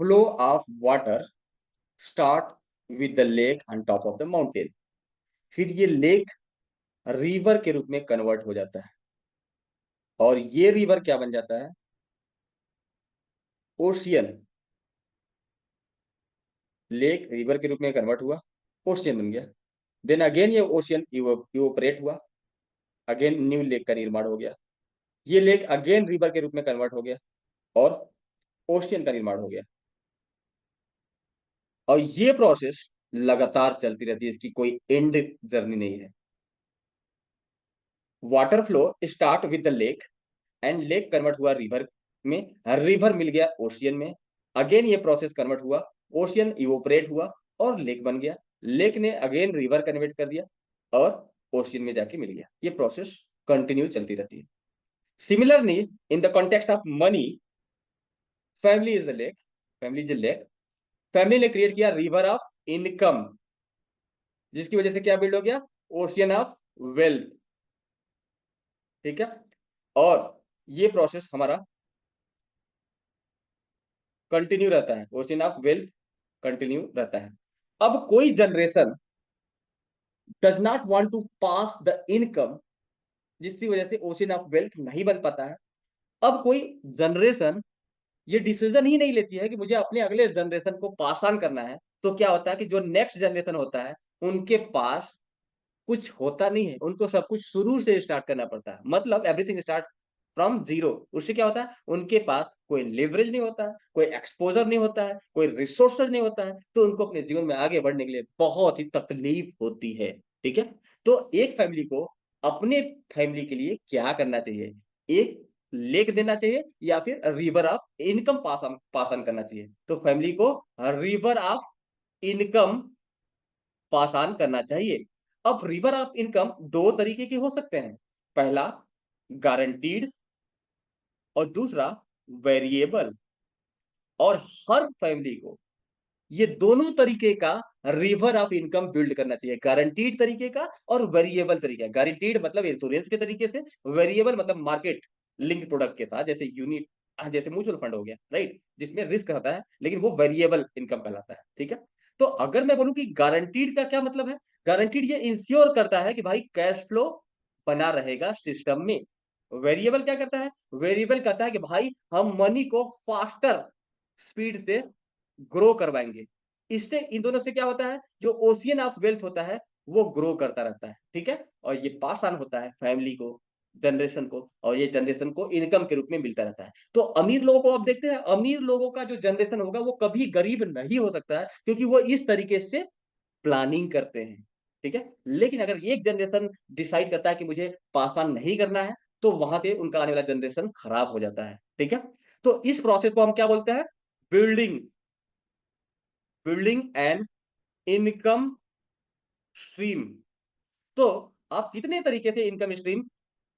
Flow of water start with the lake on top of the mountain. फिर ये lake river के रूप में कन्वर्ट हो जाता है और ये रिवर क्या बन जाता है? ओशियन। लेक रिवर के रूप में कन्वर्ट हुआ, ओशियन बन गया। देन अगेन ये ओशियन इवोपरेट हुआ, अगेन न्यू लेक का निर्माण हो गया। ये लेक अगेन रिवर के रूप में कन्वर्ट हो गया और ओशियन का निर्माण हो गया। और ये प्रोसेस लगातार चलती रहती है, इसकी कोई एंड जर्नी नहीं है। Water flow start with the lake and lake convert हुआ रिवर में, रिवर मिल गया ओशियन में, अगेन ये प्रोसेस कन्वर्ट हुआ, ओशियन इवोपरेट हुआ और लेक बन गया। लेक ने अगेन रिवर कन्वर्ट कर दिया और ओशियन में जाके मिल गया। ये प्रोसेस कंटिन्यू चलती रहती है। Similarly in the context of money, family is the lake, family is the lake. Family ने क्रिएट किया रिवर ऑफ इनकम, जिसकी वजह से क्या बिल्ड हो गया? Ocean of wealth. ठीक है, और ये प्रोसेस हमारा कंटिन्यू रहता है, ओशियन ऑफ वेल्थ कंटिन्यू रहता है। अब कोई generation does not want to pass the income, जिसकी वजह से ओशियन ऑफ वेल्थ नहीं बन पाता है। अब कोई जनरेशन ये डिसीजन ही नहीं लेती है कि मुझे अपने अगले जनरेशन को पास ऑन करना है, तो क्या होता है कि जो नेक्स्ट जनरेशन होता है उनके पास कुछ होता नहीं है, उनको सब कुछ शुरू से स्टार्ट करना पड़ता है। मतलब एवरीथिंग स्टार्ट फ्रॉम जीरो। उससे क्या होता है? उनके पास कोई लेवरेज नहीं होता है, कोई एक्सपोजर नहीं होता है, कोई रिसोर्सेज नहीं होता है, तो उनको अपने जीवन में आगे बढ़ने के लिए बहुत ही तकलीफ होती है। ठीक है, तो एक फैमिली को अपने फैमिली के लिए क्या करना चाहिए? एक लेक देना चाहिए या फिर river of income pass on करना चाहिए? तो फैमिली को river of income pass on करना चाहिए। अब रिवर ऑफ इनकम दो तरीके के हो सकते हैं। पहला गारंटीड और दूसरा वेरिएबल। और हर फैमिली को ये दोनों तरीके का रिवर ऑफ इनकम बिल्ड करना चाहिए, गारंटीड तरीके का और वेरिएबल तरीके का। गारंटीड मतलब इंश्योरेंस के तरीके से, वेरिएबल मतलब मार्केट लिंक्ड प्रोडक्ट के साथ, जैसे यूनिट, जैसे म्यूचुअल फंड हो गया, राइट, जिसमें रिस्क रहता है लेकिन वो वेरिएबल इनकम कहलाता है। ठीक है, तो अगर मैं बोलूं कि गारंटीड का क्या मतलब है? गारंटीड ये इंश्योर करता है कि भाई कैश फ्लो बना रहेगा सिस्टम में। वेरिएबल क्या करता है? वेरिएबल कहता है कि भाई हम मनी को फास्टर स्पीड से ग्रो करवाएंगे। इससे इन दोनों से क्या होता है? जो ओशियन ऑफ वेल्थ होता है वो ग्रो करता रहता है। ठीक है, और ये पास ऑन होता है फैमिली को, जनरेशन को, और ये जनरेशन को इनकम के रूप में मिलता रहता है। तो अमीर लोगों को आप देखते हैं, अमीर लोगों का जो जनरेशन होगा वो कभी गरीब नहीं हो सकता है, क्योंकि वो इस तरीके से प्लानिंग करते हैं। ठीक है, लेकिन अगर एक जनरेशन डिसाइड करता है कि मुझे पास ऑन नहीं करना है, तो वहां से उनका आने वाला जनरेशन खराब हो जाता है। ठीक है, तो इस प्रोसेस को हम क्या बोलते हैं? Building, building and income stream. तो आप कितने तरीके से इनकम स्ट्रीम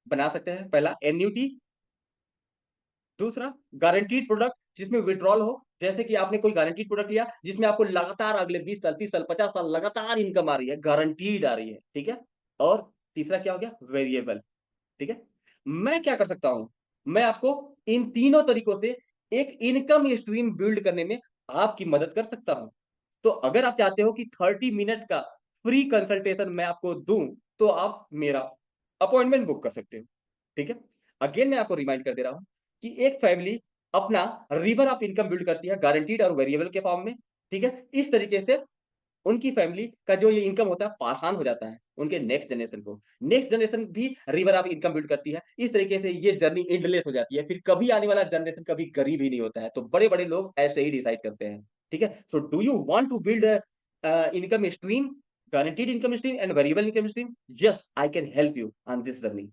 बना सकते हैं? पहला एन्युटी, दूसरा गारंटीड प्रोडक्ट जिसमें विड्रॉल हो, जैसे कि आपने कोई गारंटीड प्रोडक्ट लिया जिसमें आपको लगातार अगले 20 साल, 30 साल, 50 साल लगातार इनकम आ रही है, गारंटीड आ रही है। ठीक है, और तीसरा क्या हो गया? वेरिएबल। ठीक है, मैं क्या कर सकता हूं? मैं आपको इन तीनों तरीकों से एक इनकम स्ट्रीम बिल्ड करने में आपकी मदद कर सकता हूं। तो अगर आप चाहते हो कि 30 मिनट का फ्री कंसल्टेशन मैं आपको दूं, तो आप मेरा अपॉइंटमेंट बुक कर सकते हो। ठीक है, अगेन मैं आपको रिमाइंड कर दे रहा हूं कि एक फैमिली अपना रिवर ऑफ इनकम बिल्ड करती है गारंटीड और वेरिएबल के फॉर्म में। ठीक है, इस तरीके से उनकी फैमिली का जो ये इनकम होता है पास ऑन हो जाता है उनके नेक्स्ट जनरेशन को। नेक्स्ट जनरेशन भी रिवर ऑफ इनकम बिल्ड करती है। इस तरीके से ये जर्नी एंडलेस हो जाती है, फिर कभी आने वाला जनरेशन कभी गरीब ही नहीं होता है। तो बड़े बड़े लोग ऐसे ही डिसाइड करते हैं। ठीक है, so do you want to build income stream, guaranteed income stream and variable income stream? Yes, I can help you on this journey.